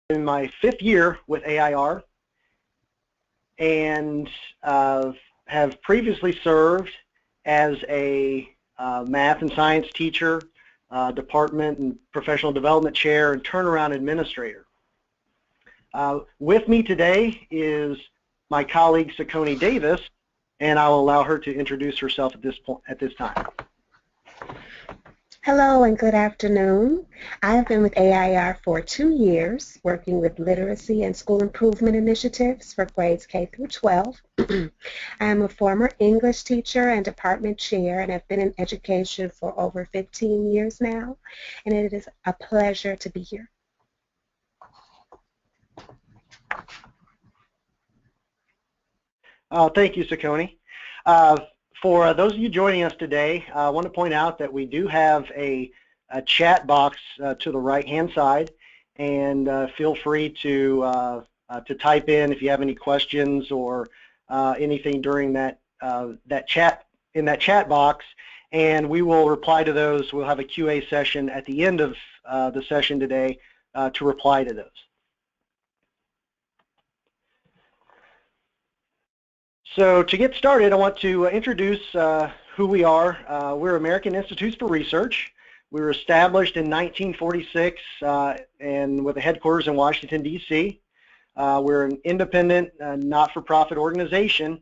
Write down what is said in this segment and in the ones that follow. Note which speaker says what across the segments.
Speaker 1: in my 5th year with AIR and have previously served as a math and science teacher, department and professional development chair, and turnaround administrator. With me today is my colleague Sakoni Davis, and I will allow her to introduce herself at this time.
Speaker 2: Hello and good afternoon. I've been with AIR for 2 years, working with literacy and school improvement initiatives for grades K through 12. I am a former English teacher and department chair and have been in education for over 15 years now, and it is a pleasure to be here.
Speaker 1: Thank you, Sakoni. For those of you joining us today, I want to point out that we do have a chat box to the right-hand side, and feel free to type in if you have any questions or anything during that chat box, and we will reply to those. We'll have a QA session at the end of the session today to reply to those. So to get started, I want to introduce who we are. We're American Institutes for Research. We were established in 1946 and with a headquarters in Washington, D.C. We're an independent, not-for-profit organization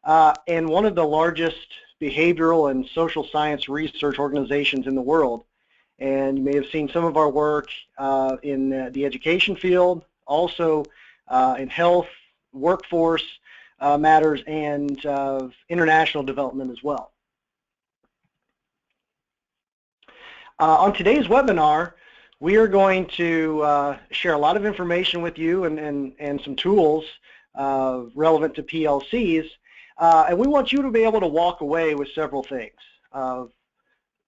Speaker 1: and one of the largest behavioral and social science research organizations in the world. And you may have seen some of our work in the education field, also in health, workforce, matters, and international development as well. On today's webinar, we are going to share a lot of information with you and some tools relevant to PLCs, and we want you to be able to walk away with several things.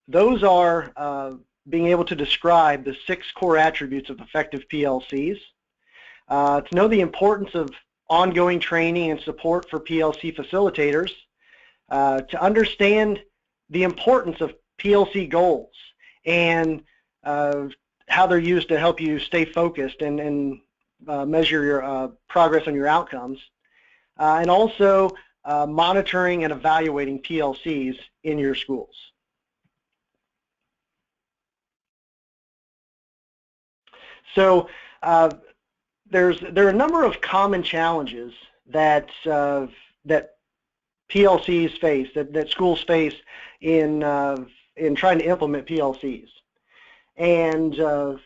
Speaker 1: Those are being able to describe the 6 core attributes of effective PLCs, to know the importance of ongoing training and support for PLC facilitators, to understand the importance of PLC goals and how they're used to help you stay focused and measure your progress on your outcomes, and also monitoring and evaluating PLCs in your schools. So there are a number of common challenges that that PLCs face, that schools face in trying to implement PLCs, and the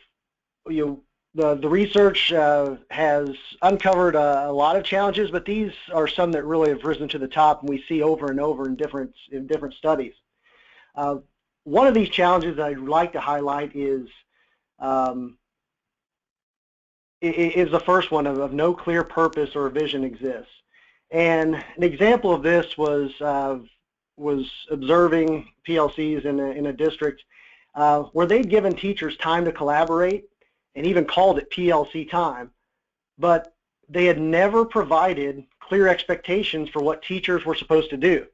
Speaker 1: research has uncovered a lot of challenges, but these are some that really have risen to the top, and we see over and over in different studies. One of these challenges that I'd like to highlight is the first one of no clear purpose or vision exists. And an example of this was observing PLCs in a district where they'd given teachers time to collaborate and even called it PLC time, but they had never provided clear expectations for what teachers were supposed to do.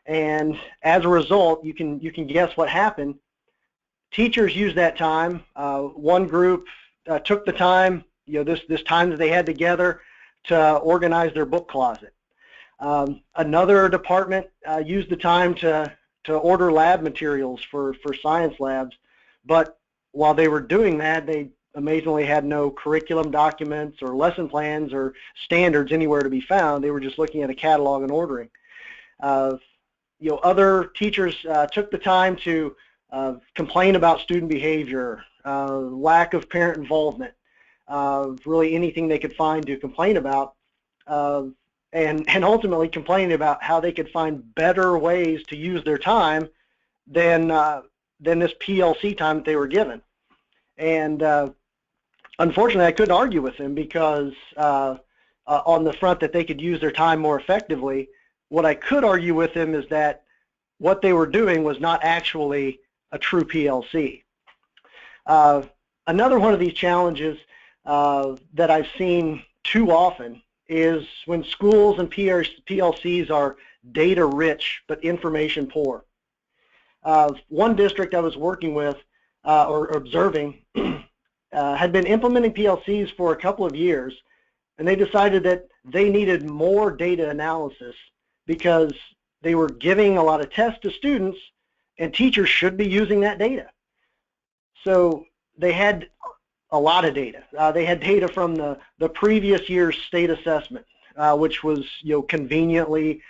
Speaker 1: And as a result, you can guess what happened. Teachers used that time. One group took the time, this time that they had together, to organize their book closet. Another department used the time to order lab materials for science labs, but while they were doing that, they amazingly had no curriculum documents or lesson plans or standards anywhere to be found. They were just looking at a catalog and ordering. Other teachers took the time to complain about student behavior, lack of parent involvement, really anything they could find to complain about, and ultimately complaining about how they could find better ways to use their time than this PLC time that they were given. And unfortunately, I couldn't argue with them because on the front that they could use their time more effectively, what I could argue with them is that what they were doing was not actually a true PLC. Another one of these challenges that I've seen too often is when schools and PLCs are data rich but information poor. One district I was working with or observing had been implementing PLCs for a couple of years, and they decided that they needed more data analysis because they were giving a lot of tests to students, and teachers should be using that data. So they had a lot of data. They had data from the previous year's state assessment, which was conveniently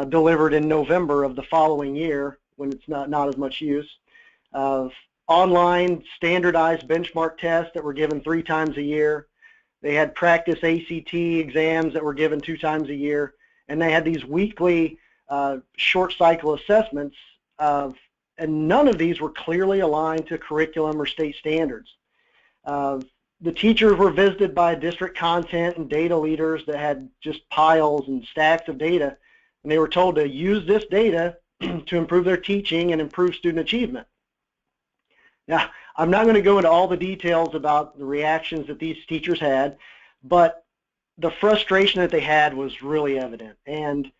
Speaker 1: delivered in November of the following year when it's not as much use. Online standardized benchmark tests that were given 3 times a year. They had practice ACT exams that were given 2 times a year, and they had these weekly short cycle assessments, and none of these were clearly aligned to curriculum or state standards. The teachers were visited by district content and data leaders that had just piles and stacks of data, and they were told to use this data to improve their teaching and improve student achievement. Now, I'm not going to go into all the details about the reactions that these teachers had, but the frustration that they had was really evident, and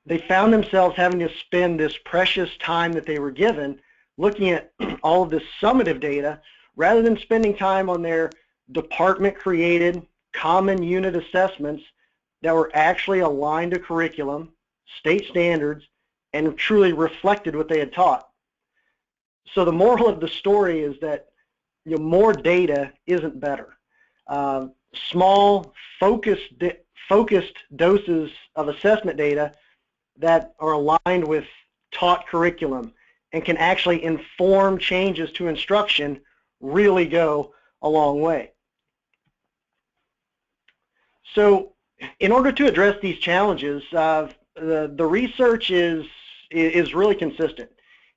Speaker 1: they found themselves having to spend this precious time that they were given looking at all of this summative data rather than spending time on their department-created common unit assessments that were actually aligned to curriculum, state standards, and truly reflected what they had taught. So the moral of the story is that more data isn't better. Small, focused doses of assessment data that are aligned with taught curriculum and can actually inform changes to instruction really go a long way. So in order to address these challenges, the research is really consistent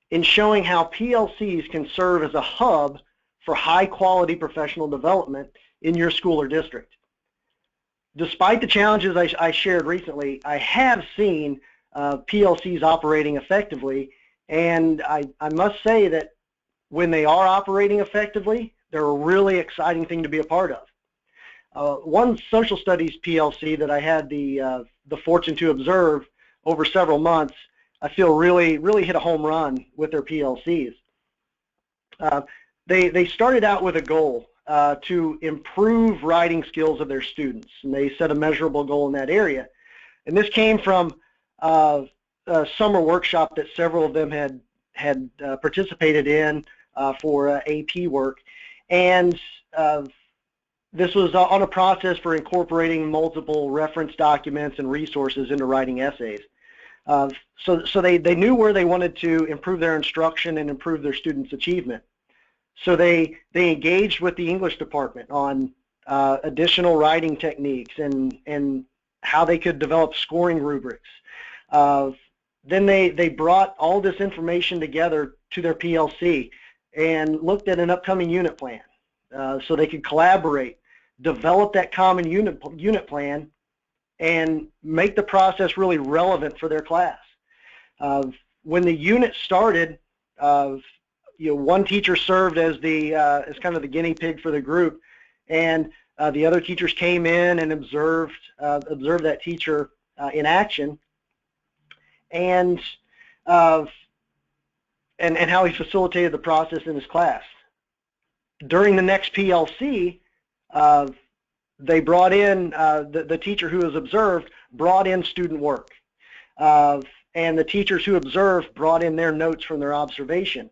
Speaker 1: in showing how PLCs can serve as a hub for high-quality professional development in your school or district. Despite the challenges I shared recently, I have seen PLCs operating effectively, and I must say that when they are operating effectively, they're a really exciting thing to be a part of. One social studies PLC that I had the fortune to observe over several months, I feel really hit a home run with their PLCs. They started out with a goal to improve writing skills of their students, and they set a measurable goal in that area. And this came from a summer workshop that several of them had participated in for AP work, and this was on a process for incorporating multiple reference documents and resources into writing essays. So they knew where they wanted to improve their instruction and improve their students' achievement. So they engaged with the English department on additional writing techniques and how they could develop scoring rubrics. Then they brought all this information together to their PLC and looked at an upcoming unit plan so they could collaborate, develop that common unit plan, and make the process really relevant for their class. When the unit started, one teacher served as kind of the guinea pig for the group, and the other teachers came in and observed that teacher in action, and how he facilitated the process in his class. During the next PLC, they brought in, the teacher who was observed brought in student work, and the teachers who observed brought in their notes from their observation.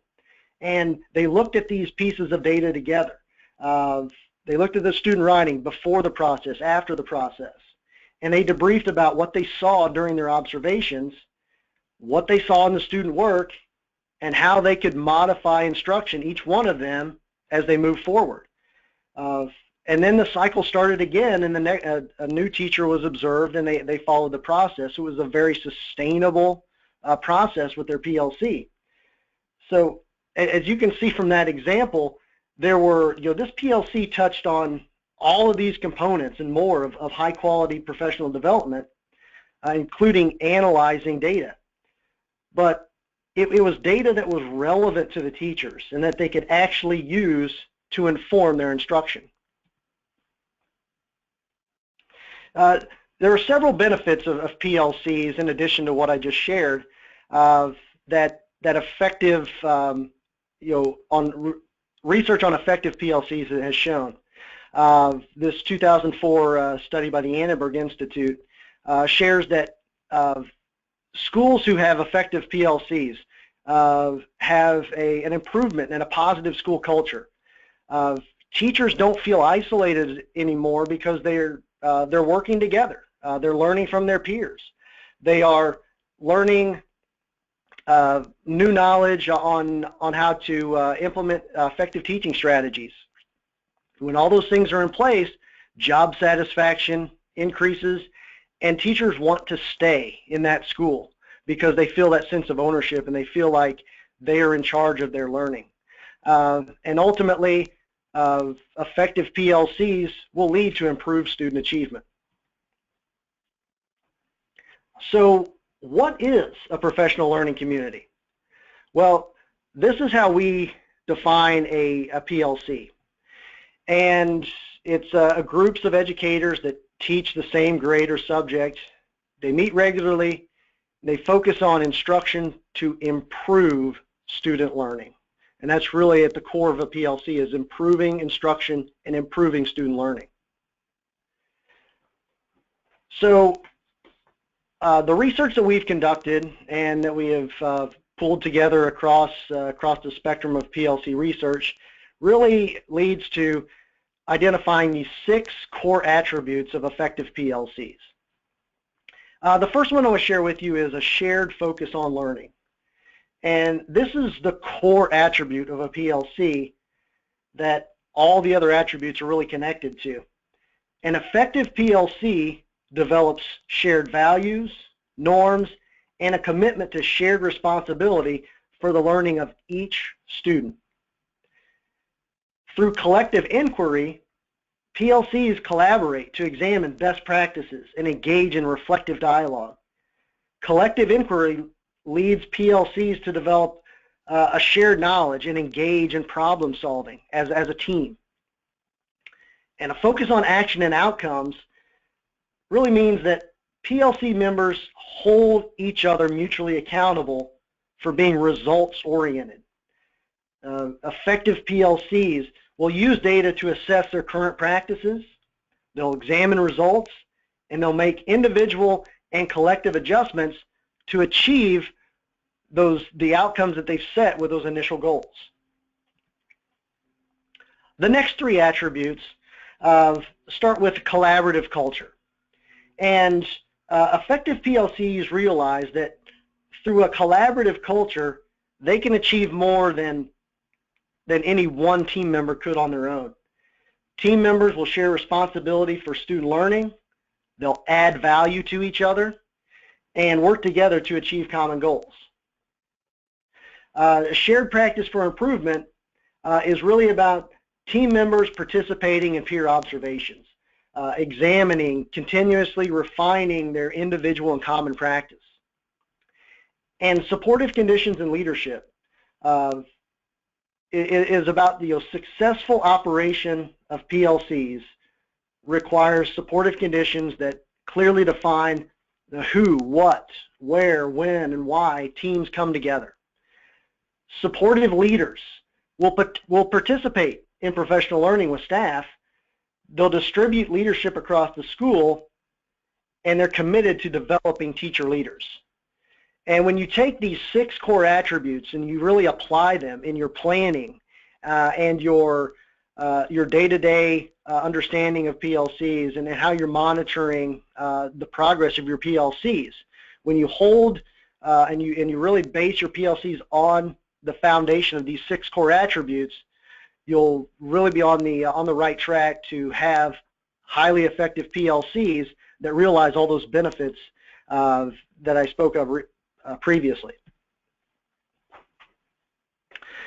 Speaker 1: And they looked at these pieces of data together. They looked at the student writing before the process, after the process, and they debriefed about what they saw during their observations, what they saw in the student work, and how they could modify instruction, each one of them, as they move forward. And then the cycle started again, and a new teacher was observed, and they followed the process. It was a very sustainable process with their PLC. So as you can see from that example, there were, this PLC touched on all of these components and more of high-quality professional development, including analyzing data. But it was data that was relevant to the teachers and that they could actually use to inform their instruction. There are several benefits of PLCs in addition to what I just shared, that effective, research on effective PLCs has shown. This 2004 study by the Annenberg Institute shares that schools who have effective PLCs have an improvement and a positive school culture. Teachers don't feel isolated anymore because they're working together. They're learning from their peers. They are learning new knowledge on how to implement effective teaching strategies. When all those things are in place, job satisfaction increases, and teachers want to stay in that school because they feel that sense of ownership and they feel like they are in charge of their learning. And ultimately, effective PLCs will lead to improved student achievement. So what is a professional learning community? Well, this is how we define a PLC. And it's groups of educators that teach the same grade or subject. They meet regularly. They focus on instruction to improve student learning. And that's really at the core of a PLC, is improving instruction and improving student learning. So the research that we've conducted and that we have pulled together across the spectrum of PLC research really leads to identifying these 6 core attributes of effective PLCs. The first one I want to share with you is a shared focus on learning. And this is the core attribute of a PLC that all the other attributes are really connected to. An effective PLC develops shared values, norms, and a commitment to shared responsibility for the learning of each student. Through collective inquiry, PLCs collaborate to examine best practices and engage in reflective dialogue. Collective inquiry leads PLCs to develop a shared knowledge and engage in problem solving as a team. And a focus on action and outcomes really means that PLC members hold each other mutually accountable for being results-oriented. Effective PLCs will use data to assess their current practices, they'll examine results, and they'll make individual and collective adjustments to achieve the outcomes that they've set with those initial goals. The next 3 attributes start with collaborative culture. And effective PLCs realize that through a collaborative culture, they can achieve more than any one team member could on their own. Team members will share responsibility for student learning, they'll add value to each other, and work together to achieve common goals. Shared practice for improvement is really about team members participating in peer observations, examining, continuously refining their individual and common practice. And supportive conditions and leadership is about the successful operation of PLCs requires supportive conditions that clearly define the who, what, where, when, and why teams come together. Supportive leaders will participate in professional learning with staff. They'll distribute leadership across the school, and they're committed to developing teacher leaders. And when you take these 6 core attributes and you really apply them in your planning and your day-to-day understanding of PLCs and how you're monitoring the progress of your PLCs, when you hold and you really base your PLCs on the foundation of these 6 core attributes, you'll really be on the right track to have highly effective PLCs that realize all those benefits that I spoke of previously.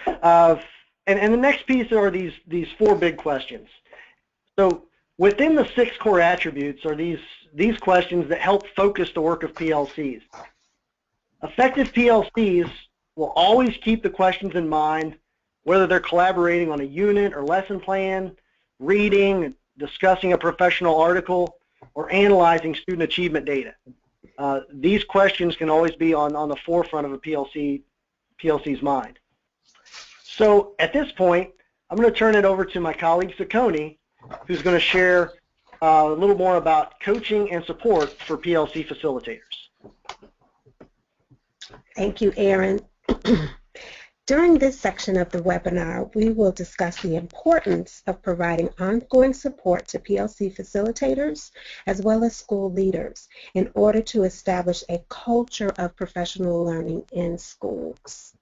Speaker 1: And the next piece are these 4 big questions. So within the 6 core attributes are these questions that help focus the work of PLCs. Effective PLCs will always keep the questions in mind, whether they're collaborating on a unit or lesson plan, reading, discussing a professional article, or analyzing student achievement data. These questions can always be on the forefront of a PLC's mind. So at this point, I'm going to turn it over to my colleague Sakoni, who's going to share a little more about coaching and support for PLC facilitators.
Speaker 2: Thank you, Aaron. During this section of the webinar, we will discuss the importance of providing ongoing support to PLC facilitators as well as school leaders in order to establish a culture of professional learning in schools.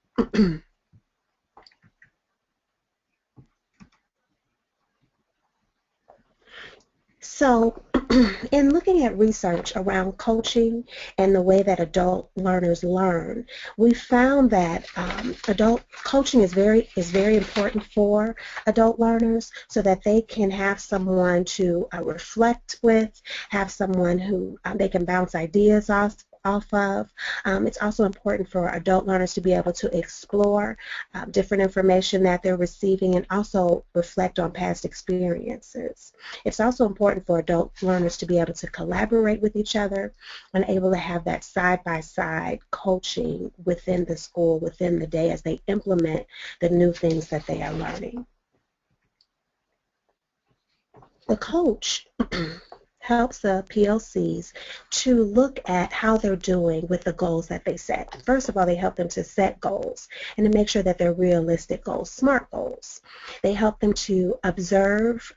Speaker 2: So, in looking at research around coaching and the way that adult learners learn, we found that adult coaching is very important for adult learners so that they can have someone to reflect with, have someone who they can bounce ideas off of. It's also important for adult learners to be able to explore different information that they're receiving and also reflect on past experiences. It's also important for adult learners to be able to collaborate with each other and able to have that side-by-side coaching within the school, within the day as they implement the new things that they are learning. The coach helps the PLCs to look at how they're doing with the goals that they set. First of all, they help them to set goals and to make sure that they're realistic goals, SMART goals. They help them to observe,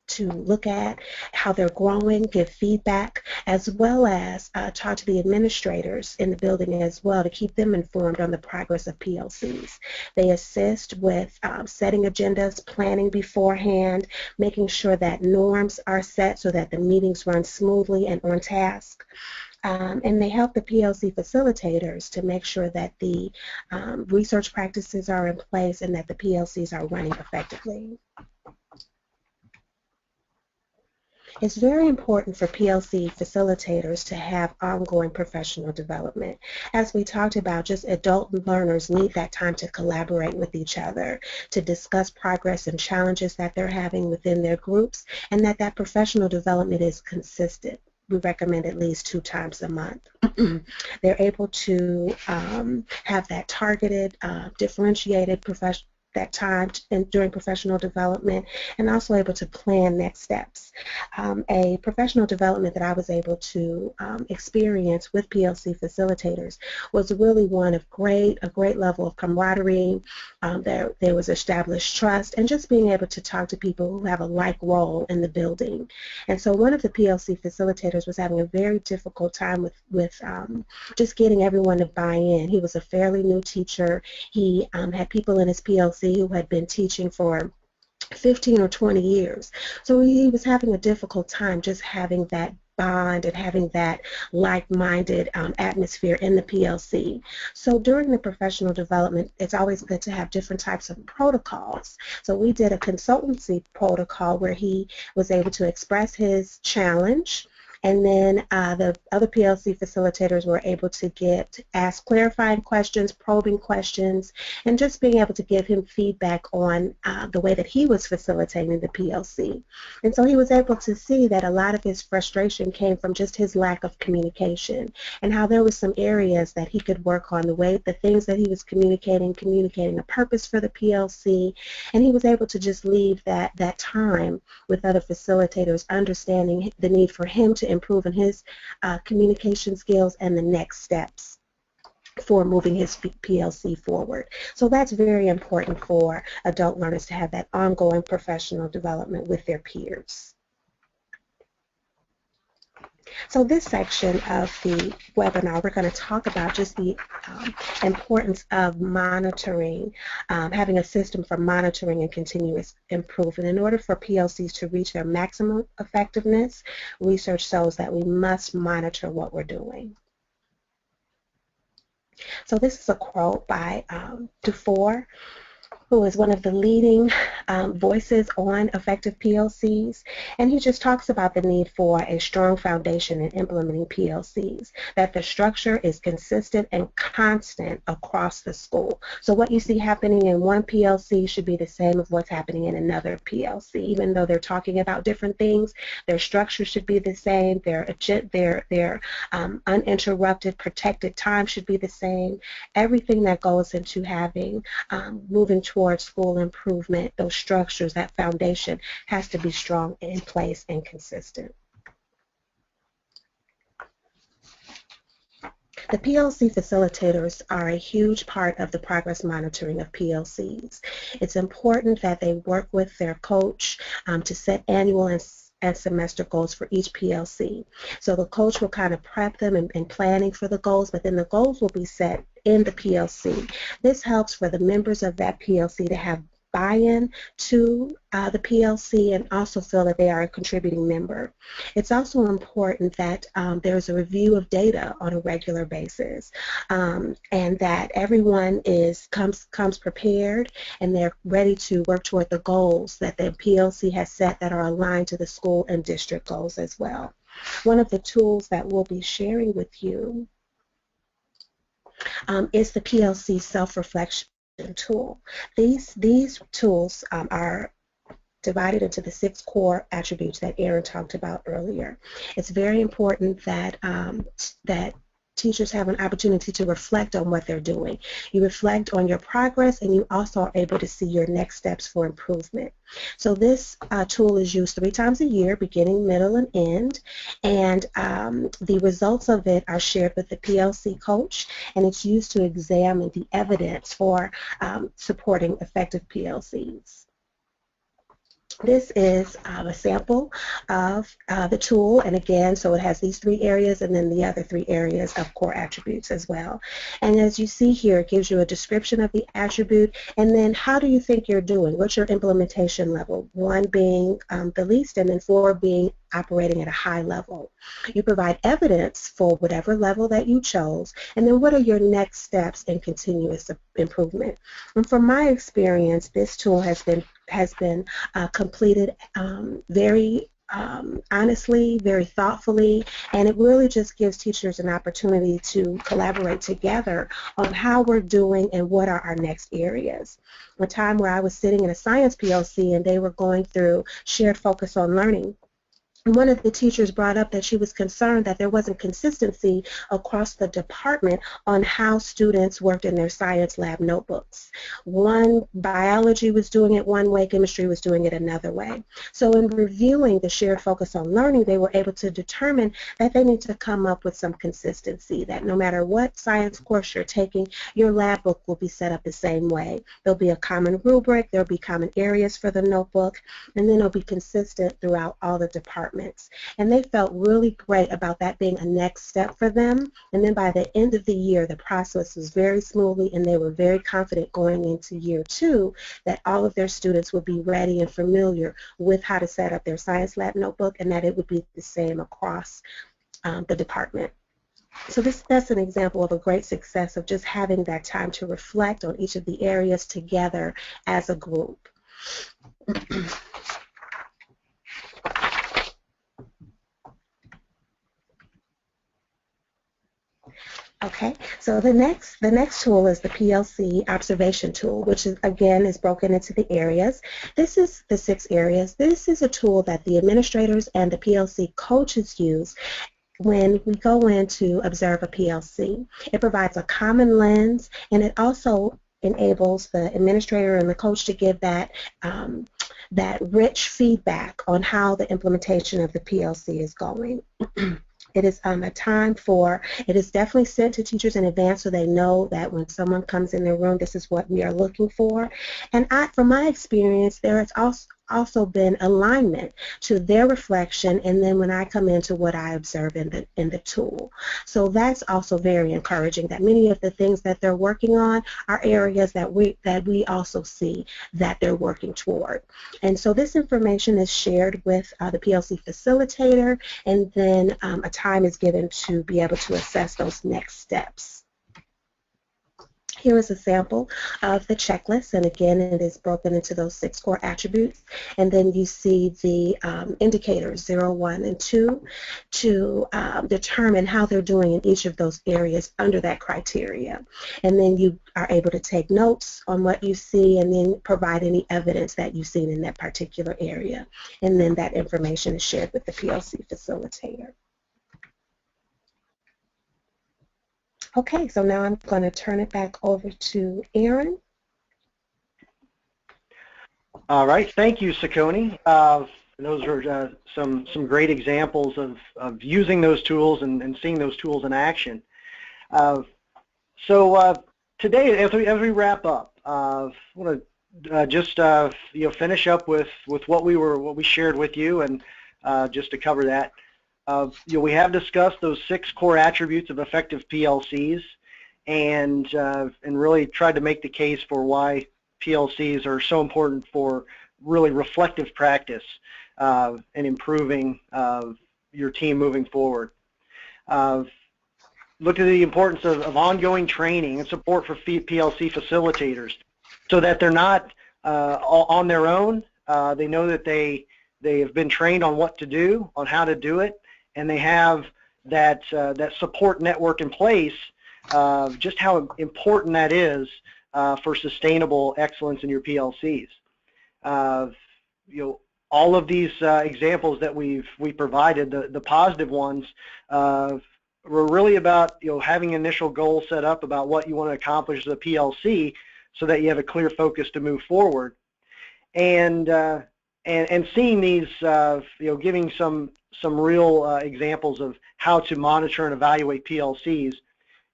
Speaker 2: to look at how they're growing, give feedback, as well as talk to the administrators in the building as well to keep them informed on the progress of PLCs. They assist with setting agendas, planning beforehand, making sure that norms are set so that the meetings run smoothly and on task. And they help the PLC facilitators to make sure that the research practices are in place and that the PLCs are running effectively. It's very important for PLC facilitators to have ongoing professional development. As we talked about, just adult learners need that time to collaborate with each other, to discuss progress and challenges that they're having within their groups, and that professional development is consistent. We recommend at least 2 times a month. They're able to have that targeted, differentiated that time during professional development, and also able to plan next steps. A professional development that I was able to experience with PLC facilitators was really one of a great level of camaraderie. There was established trust, and just being able to talk to people who have a like role in the building. And so one of the PLC facilitators was having a very difficult time with just getting everyone to buy in. He was a fairly new teacher. He had people in his PLC who had been teaching for 15 or 20 years. So he was having a difficult time just having that bond and having that like-minded atmosphere in the PLC. So during the professional development, it's always good to have different types of protocols. So we did a consultancy protocol where he was able to express his challenge, and then the other PLC facilitators were able to ask clarifying questions, probing questions, and just being able to give him feedback on the way that he was facilitating the PLC. And so he was able to see that a lot of his frustration came from just his lack of communication, and how there were some areas that he could work on, the things that he was communicating a purpose for the PLC, and he was able to just leave that time with other facilitators, understanding the need for him to improve in his communication skills and the next steps for moving his PLC forward. So that's very important for adult learners to have that ongoing professional development with their peers. So this section of the webinar, we're going to talk about just the importance of monitoring, having a system for monitoring and continuous improvement. In order for PLCs to reach their maximum effectiveness, research shows that we must monitor what we're doing. So this is a quote by Dufour, who is one of the leading voices on effective PLCs, and he just talks about the need for a strong foundation in implementing PLCs, that the structure is consistent and constant across the school. So what you see happening in one PLC should be the same as what's happening in another PLC. Even though they're talking about different things, their structure should be the same, their uninterrupted, protected time should be the same. Everything that goes into having moving towards towards school improvement, those structures, that foundation has to be strong in place and consistent. The PLC facilitators are a huge part of the progress monitoring of PLCs. It's important that they work with their coach to set annual and semester goals for each PLC. So the coach will kind of prep them in planning for the goals, but then the goals will be set in the PLC. This helps for the members of that PLC to have buy-in to the PLC and also feel that they are a contributing member. It's also important that there's a review of data on a regular basis and that everyone comes prepared and they're ready to work toward the goals that the PLC has set that are aligned to the school and district goals as well. One of the tools that we'll be sharing with you is the PLC self-reflection tool. These tools are divided into the 6 core attributes that Aaron talked about earlier. It's very important that that teachers have an opportunity to reflect on what they're doing. You reflect on your progress and you also are able to see your next steps for improvement. So this tool is used 3 times a year, beginning, middle, and end, and the results of it are shared with the PLC coach, and it's used to examine the evidence for supporting effective PLCs. This is a sample of the tool, and again, so it has these 3 areas and then the other 3 areas of core attributes as well. And as you see here, it gives you a description of the attribute, and then how do you think you're doing? What's your implementation level? 1 being the least, and then 4 being operating at a high level. You provide evidence for whatever level that you chose, and then what are your next steps in continuous improvement? And from my experience, this tool has been completed very honestly, very thoughtfully, and it really just gives teachers an opportunity to collaborate together on how we're doing and what are our next areas. A time where I was sitting in a science PLC and they were going through shared focus on learning. One of the teachers brought up that she was concerned that there wasn't consistency across the department on how students worked in their science lab notebooks. Biology was doing it one way, chemistry was doing it another way. So in reviewing the shared focus on learning, they were able to determine that they need to come up with some consistency, that no matter what science course you're taking, your lab book will be set up the same way. There'll be a common rubric, there'll be common areas for the notebook, and then it'll be consistent throughout all the departments. And they felt really great about that being a next step for them. And then by the end of the year, the process was very smoothly, and they were very confident going into year 2 that all of their students would be ready and familiar with how to set up their science lab notebook, and that it would be the same across the department. So that's an example of a great success of just having that time to reflect on each of the areas together as a group. Okay, so the next tool is the PLC observation tool, which is, again, is broken into the areas. This is the 6 areas. This is a tool that the administrators and the PLC coaches use when we go in to observe a PLC. It provides a common lens, and it also enables the administrator and the coach to give that rich feedback on how the implementation of the PLC is going. It is a time for, it is definitely sent to teachers in advance so they know that when someone comes in their room, this is what we are looking for. And from my experience, there has also been alignment to their reflection, and then when I come into what I observe in the tool. So that's also very encouraging, that many of the things that they're working on are areas that we also see that they're working toward. And so this information is shared with the PLC facilitator, and then a time is given to be able to assess those next steps. Here is a sample of the checklist, and again, it is broken into those 6 core attributes, and then you see the indicators 0, 1, and 2 to determine how they're doing in each of those areas under that criteria. And then you are able to take notes on what you see and then provide any evidence that you've seen in that particular area, and then that information is shared with the PLC facilitator. Okay, so now I'm going to turn it back over to Aaron.
Speaker 1: All right, thank you, Sakoni. Those are some great examples of using those tools and seeing those tools in action. So today, as we wrap up, I want to just finish up with what we shared with you, and just to cover that, we have discussed those 6 core attributes of effective PLCs, and really tried to make the case for why PLCs are so important for really reflective practice and improving your team moving forward. Look at the importance of ongoing training and support for PLC facilitators, so that they're not on their own. They know that they have been trained on what to do, on how to do it, and they have that support network in place. Just how important that is for sustainable excellence in your PLCs. All of these examples that we provided, the positive ones, were really about having initial goals set up about what you want to accomplish as a PLC, so that you have a clear focus to move forward, and seeing these, giving some real examples of how to monitor and evaluate PLCs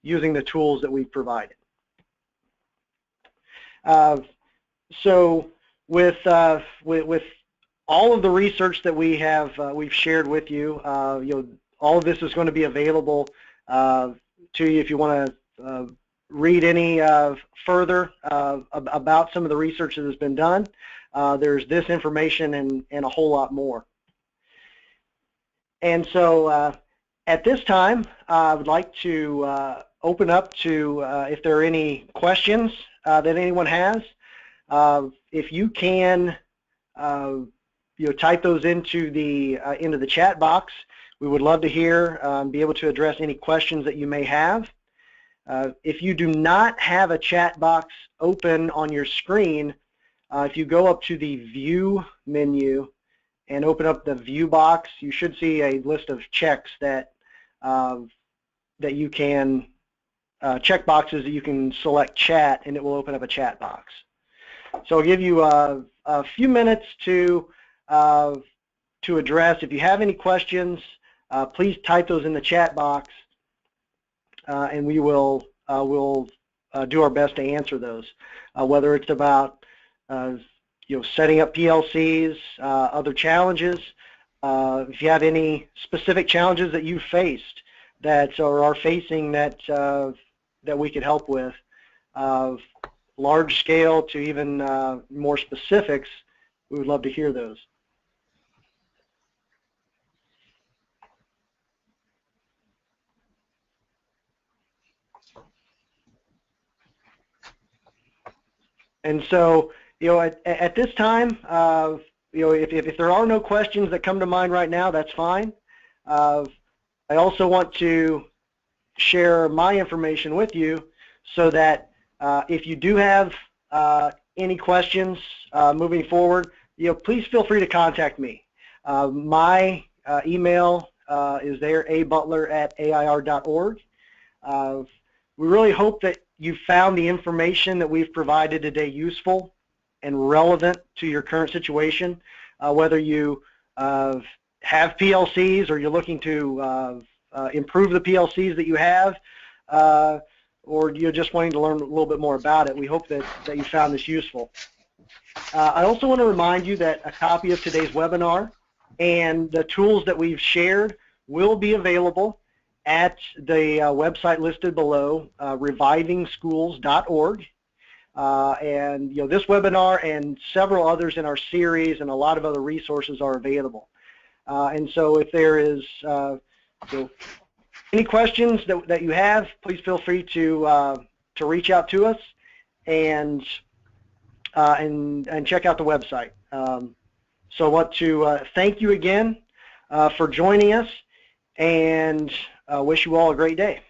Speaker 1: using the tools that we've provided. So with all of the research that we've shared with you, all of this is going to be available to you if you want to read any further about some of the research that has been done. There's this information and a whole lot more. And so at this time, I would like to open up to if there are any questions that anyone has. If you can type those into the chat box, we would love to hear and be able to address any questions that you may have. If you do not have a chat box open on your screen, if you go up to the View menu and open up the View box, you should see a list of checks that you can check boxes that you can select chat, and it will open up a chat box. So I'll give you a few minutes to address. If you have any questions, please type those in the chat box, and we'll do our best to answer those. Whether it's about setting up PLCs, other challenges. If you have any specific challenges that you've faced that are facing that we could help with, large scale to even more specifics, we would love to hear those. And so, at this time, if there are no questions that come to mind right now, that's fine. I also want to share my information with you, so that if you do have any questions moving forward, please feel free to contact me. My email is there, abutler@air.org. We really hope that you found the information that we've provided today useful and relevant to your current situation, whether you have PLCs or you're looking to improve the PLCs that you have, or you're just wanting to learn a little bit more about it. We hope that you found this useful. I also want to remind you that a copy of today's webinar and the tools that we've shared will be available at the website listed below, revivingschools.org. And this webinar and several others in our series and a lot of other resources are available. And so if there is any questions that you have, please feel free to reach out to us and check out the website. So I want to thank you again for joining us, and wish you all a great day.